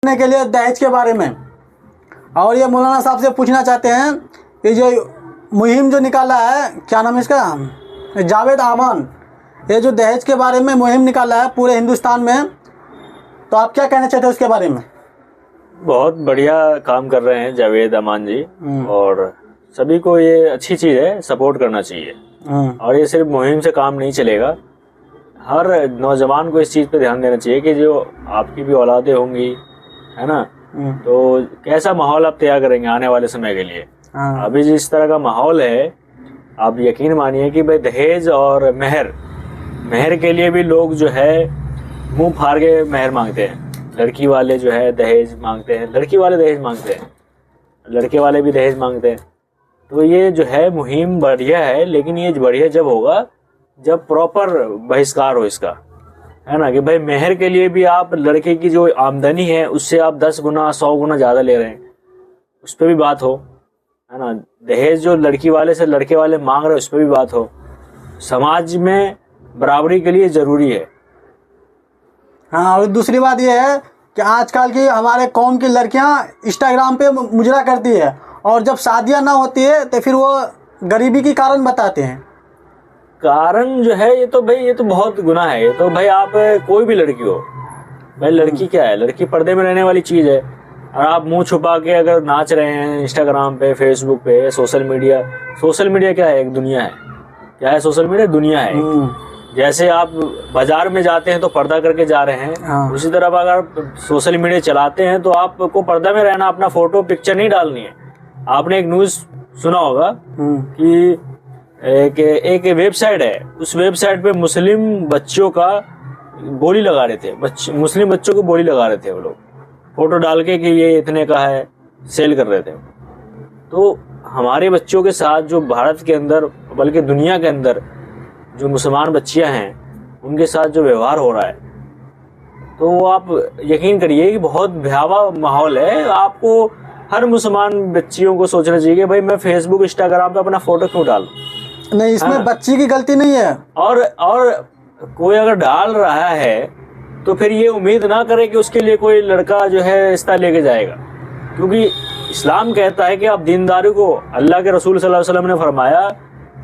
के लिए दहेज के बारे में। और ये मौलाना साहब से पूछना चाहते हैं कि जो मुहिम जो निकाला है, क्या नाम है इसका, जावेद आमान, ये जो दहेज के बारे में मुहिम निकाला है पूरे हिंदुस्तान में, तो आप क्या कहना चाहते हैं उसके बारे में? बहुत बढ़िया काम कर रहे हैं जावेद अमान जी, और सभी को ये अच्छी चीज़ है, सपोर्ट करना चाहिए। और ये सिर्फ मुहिम से काम नहीं चलेगा, हर नौजवान को इस चीज़ पे ध्यान देना चाहिए कि जो आपकी भी औलादें होंगी, है ना, तो कैसा माहौल आप तैयार करेंगे आने वाले समय के लिए। अभी जिस तरह का माहौल है, आप यकीन मानिए कि भाई दहेज और मेहर के लिए भी लोग जो है मुंह फाड़ के मेहर मांगते हैं। लड़की वाले जो है दहेज मांगते हैं, लड़की वाले दहेज मांगते हैं, लड़के वाले भी दहेज मांगते हैं। तो ये जो है मुहिम बढ़िया है, लेकिन ये बढ़िया जब होगा जब प्रॉपर बहिष्कार हो इसका, है ना, कि भाई मेहर के लिए भी आप लड़के की जो आमदनी है उससे आप 10 गुना 100 गुना ज़्यादा ले रहे हैं, उस पर भी बात हो, है ना। दहेज जो लड़की वाले से लड़के वाले मांग रहे हैं उस पर भी बात हो। समाज में बराबरी के लिए ज़रूरी है। हाँ, और दूसरी बात यह है कि आजकल की हमारे कौम की लड़कियां इंस्टाग्राम पे मुजरा करती है, और जब शादियां ना होती है तो फिर वो गरीबी की कारण बताते हैं। कारण जो है ये तो भाई ये तो बहुत गुनाह है। ये तो भाई आप कोई भी लड़की हो, भाई लड़की क्या है, लड़की पर्दे में रहने वाली चीज़ है। और आप मुंह छुपा के अगर नाच रहे हैं इंस्टाग्राम पे, फेसबुक पे, सोशल मीडिया क्या है, एक दुनिया है। क्या है सोशल मीडिया? दुनिया है। जैसे आप बाजार में जाते हैं तो पर्दा करके जा रहे हैं, उसी तरह अगर सोशल मीडिया चलाते हैं तो आपको पर्दा में रहना, अपना फोटो पिक्चर नहीं डालनी है। आपने एक न्यूज़ सुना होगा कि एक वेबसाइट है, उस वेबसाइट पे मुस्लिम बच्चों का बोली लगा रहे थे, मुस्लिम बच्चों को बोली लगा रहे थे वो लोग, फोटो डाल के कि ये इतने का है, सेल कर रहे थे। तो हमारे बच्चों के साथ जो भारत के अंदर बल्कि दुनिया के अंदर जो मुसलमान बच्चियां हैं उनके साथ जो व्यवहार हो रहा है, तो वो आप यकीन करिए कि बहुत भयावह माहौल है। आपको हर मुसलमान बच्चियों को सोचना चाहिए कि भाई मैं फेसबुक इंस्टाग्राम पे अपना फोटो क्यों डालूं। नहीं, इसमें बच्ची की गलती नहीं है। और कोई अगर डाल रहा है तो फिर ये उम्मीद ना करे कि उसके लिए कोई लड़का जो है रिश्ता लेके जाएगा, क्योंकि इस्लाम कहता है कि आप दीनदारी को, अल्लाह के रसूल सल्लल्लाहु अलैहि वसल्लम ने फरमाया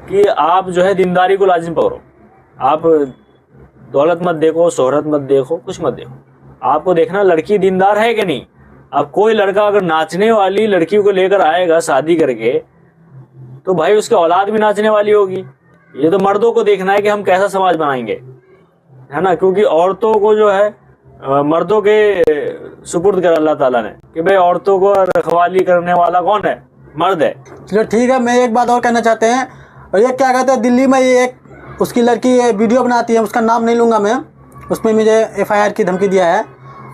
कि आप जो है दीनदारी को लाजिम पकड़ो। आप दौलत मत देखो, शोहरत मत देखो, कुछ मत देखो, आपको देखना लड़की दीनदार है कि नहीं। अब कोई लड़का अगर नाचने वाली लड़की को लेकर आएगा शादी करके, तो भाई उसकी औलाद भी नाचने वाली होगी। ये तो मर्दों को देखना है कि हम कैसा समाज बनाएंगे, है ना, क्योंकि औरतों को जो है मर्दों के सुपुर्द कर अल्लाह ताला ने कि भाई औरतों को रखवाली करने वाला कौन है? मर्द है। चलो ठीक है, मैं एक बात और कहना चाहते हैं। और ये क्या कहते हैं, दिल्ली में ये एक उसकी लड़की वीडियो बनाती है, उसका नाम नहीं लूँगा मैं, उसमें मुझे FIR की धमकी दिया है,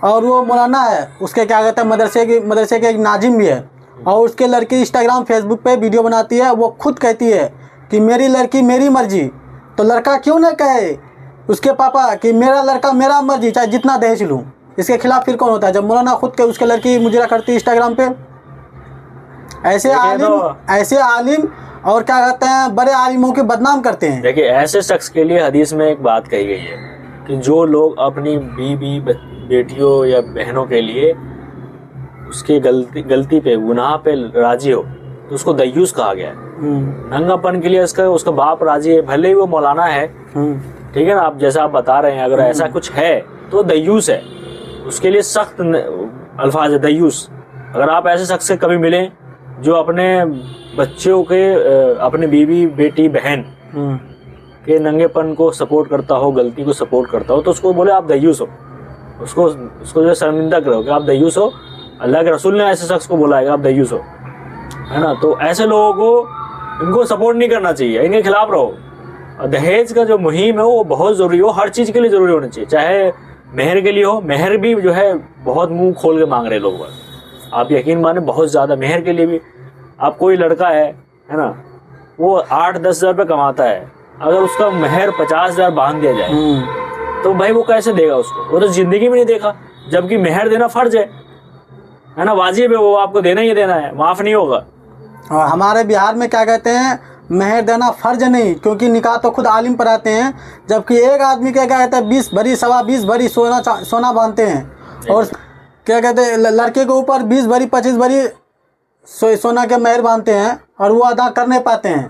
और वो मौलाना है, उसके क्या कहते हैं मदरसे के एक नाजिम भी है, और उसके लड़की इंस्टाग्राम फेसबुक पे वीडियो बनाती है। वो खुद कहती है कि मेरी लड़की मेरी मर्जी, तो लड़का क्यों ना कहे उसके पापा कि मेरा लड़का मेरा मर्जी, चाहे जितना दहेज लूँ। इसके खिलाफ फिर कौन होता है, जब मौलाना खुद के उसके लड़की मुजरा करती है इंस्टाग्राम पे। ऐसे आलिम और क्या कहते हैं बड़े आलिमों के बदनाम करते हैं। देखिए, ऐसे शख्स के लिए हदीस में एक बात कही गई है कि जो लोग अपनी बीवी बेटियों या बहनों के लिए उसके गलती पे गुनाह पे राजी हो तो उसको दय्यूस कहा गया है। नंगापन के लिए उसका बाप राजी है, भले ही वो मौलाना है, ठीक है ना, आप जैसा आप बता रहे हैं, अगर ऐसा कुछ है तो दय्यूस है, उसके लिए सख्त अल्फाज है दय्यूस। अगर आप ऐसे शख्स से कभी मिलें जो अपने बच्चों के, अपने बीवी बेटी बहन के नंगेपन को सपोर्ट करता हो, गलती को सपोर्ट करता हो, तो उसको बोले आप दय्यूस हो, उसको जो शर्मिंदा करो कि आप दय्यूस हो। अल्लाह के रसूल ने ऐसे शख्स को बोला है कि आप दय्यूस हो, है ना। तो ऐसे लोगों को इनको सपोर्ट नहीं करना चाहिए, इनके खिलाफ रहो। और दहेज का जो मुहिम है वो बहुत ज़रूरी हो, हर चीज़ के लिए ज़रूरी होना चाहिए, चाहे मेहर के लिए हो। मेहर भी जो है बहुत मुंह खोल के मांग रहे लोग, आप यकीन माने, बहुत ज़्यादा मेहर के लिए भी। आप कोई लड़का है ना, वो 8-10 हज़ार रुपये कमाता है, अगर उसका मेहर 50,000 बांध दिया जाए तो भाई वो कैसे देगा उसको? वो तो ज़िंदगी में नहीं देखा, जबकि मेहर देना फ़र्ज है ना, वाजिब है, वो आपको देना ही देना है, माफ़ नहीं होगा। और हमारे बिहार में क्या कहते हैं, मेहर देना फ़र्ज नहीं, क्योंकि निकाह तो खुद आलिम पढ़ाते हैं, जबकि एक आदमी क्या कहता है 20 भरी 20 भरी सोना बांधते हैं। और क्या कहते हैं लड़के के ऊपर 20 भरी 25 भरी सोना के मेहर बांधते हैं और वो अदा कर नहीं पाते हैं,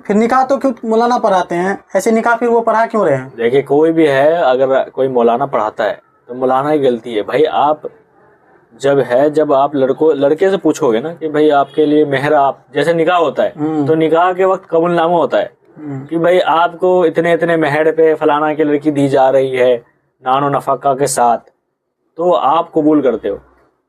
फिर निकाह तो क्यों मौलाना पढ़ाते हैं? ऐसे निकाह फिर वो पढ़ा क्यों रहे हैं? देखिए कोई भी है, अगर कोई मौलाना पढ़ाता है तो मौलाना की गलती है भाई। आप जब आप लड़के से पूछोगे ना कि भाई आपके लिए मेहर, आप जैसे निकाह होता है तो निकाह के वक्त कबूलनामा होता है कि भाई आपको इतने इतने मेहर पे फलाना की लड़की दी जा रही है नानो नफका के साथ, तो आप कबूल करते हो।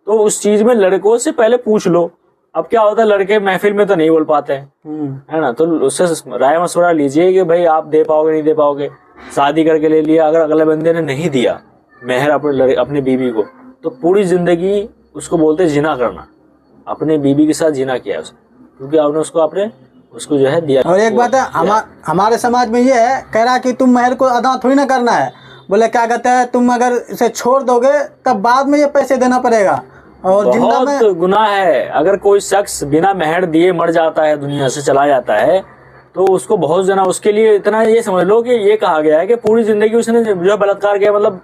तो उस चीज में लड़कों से पहले पूछ लो। अब क्या होता है, लड़के महफिल में तो नहीं बोल पाते हैं, है ना, तो उससे राय मशवरा लीजिए कि भाई आप दे पाओगे नहीं दे पाओगे। शादी करके ले लिया, अगर अगले बंदे ने नहीं दिया मेहर अपने बीवी को, तो पूरी जिंदगी उसको बोलते जिना करना, अपने बीवी के साथ जिना किया उसने, क्योंकि आपने उसको जो है दिया। और एक बात है हमारे समाज में ये है, कह रहा कि तुम मेहर को अदा थोड़ी ना करना है, बोले क्या कहते हैं तुम अगर इसे छोड़ दोगे तब बाद में ये पैसे देना पड़ेगा। और जिंदा में बहुत गुनाह है। अगर कोई शख्स बिना मेहर दिए मर जाता है, दुनिया से चला जाता है, तो उसको बहुत जना, उसके लिए इतना ये समझ लो कि ये कहा गया है कि पूरी जिंदगी उसने जो है बलात्कार किया, मतलब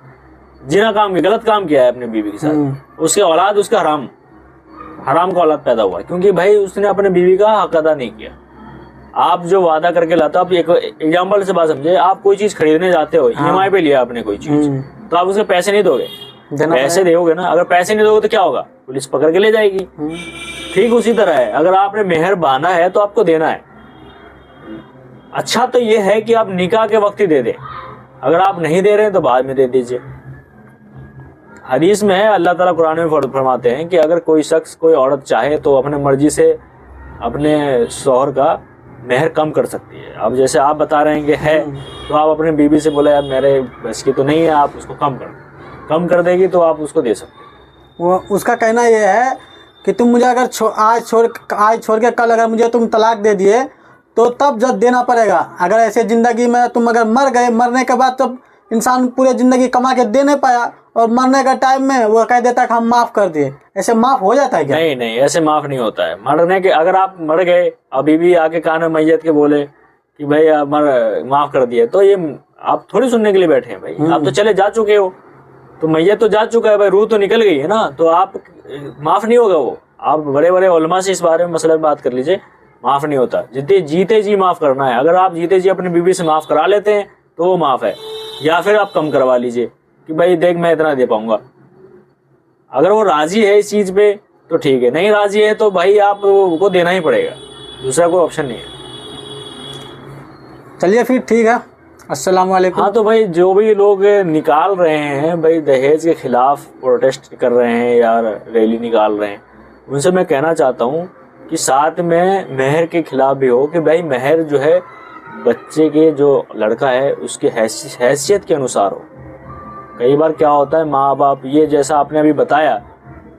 जिना काम किया, गलत काम किया है अपनी बीवी के साथ। उसके औलाद उसका हराम का औलाद पैदा हुआ, क्योंकि भाई उसने अपने बीवी का हक अदा नहीं किया। आप जो वादा करके लाते हो, आप एक एग्जाम्पल से बात समझे, आप कोई चीज खरीदने जाते हो, ईएमआई पे लिया आपने कोई चीज, तो आप उसके पैसे नहीं दोगे, पैसे दोगे ना। अगर पैसे नहीं दोगे तो क्या होगा, पुलिस पकड़ के ले जाएगी। ठीक उसी तरह है, अगर आपने मेहर बांधा है तो आपको देना है। अच्छा तो ये है कि आप निकाह के वक्त ही दे दें, अगर आप नहीं दे रहे हैं तो बाद में दे दीजिए। हदीस में है, अल्लाह ताला कुरान में फरमाते हैं कि अगर कोई शख्स, कोई औरत चाहे तो अपने मर्जी से अपने शौहर का मेहर कम कर सकती है। अब जैसे आप बता रहे हैं कि है, तो आप अपने बीवी से बोले यार मेरे बस की तो नहीं है, आप उसको कम कर देगी तो आप उसको दे सकते हैं। वो उसका कहना ये है कि तुम मुझे अगर आज छोड़ के कल अगर मुझे तुम तलाक दे दिए तो तब जब देना पड़ेगा। अगर ऐसे ज़िंदगी में तुम अगर मर गए, मरने के बाद तब इंसान पूरे ज़िंदगी कमा के दे नहीं पाया और मरने का टाइम में वो कह देता कि हम माफ़ कर दिए, ऐसे माफ़ हो जाता है क्या? नहीं, ऐसे माफ़ नहीं होता है। मरने के, अगर आप मर गए, अभी भी आके कान में मैयत के बोले कि भाई आप माफ़ कर दिए, तो ये आप थोड़ी सुनने के लिए बैठे हैं भाई। आप तो चले जा चुके हो, तो मैयत तो जा चुका है भाई, रूह तो निकल गई है ना, तो आप माफ़ नहीं होगा वो। आप बड़े बड़े उलमा से इस बारे में मसला बात कर लीजिए, माफ़ नहीं होता। जीते जी माफ़ करना है। अगर आप जीते जी अपनी बीवी से माफ़ करा लेते हैं तो वो माफ़ है, या फिर आप कम करवा लीजिए कि भाई देख मैं इतना दे पाऊंगा। अगर वो राजी है इस चीज पे तो ठीक है, नहीं राजी है तो भाई आपको देना ही पड़ेगा, दूसरा कोई ऑप्शन नहीं है। चलिए फिर ठीक है, अस्सलाम वालेकुम। हाँ तो भाई जो भी लोग निकाल रहे हैं भाई दहेज के खिलाफ प्रोटेस्ट कर रहे हैं या रैली निकाल रहे हैं, उनसे मैं कहना चाहता हूँ कि साथ में मेहर के खिलाफ भी हो कि भाई मेहर जो है बच्चे के, जो लड़का है उसकी हैसियत के अनुसार हो। कई बार क्या होता है, माँ बाप ये जैसा आपने अभी बताया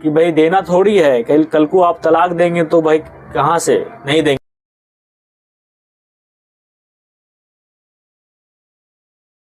कि भाई देना थोड़ी है, कल को आप तलाक देंगे तो भाई कहाँ से नहीं देंगे।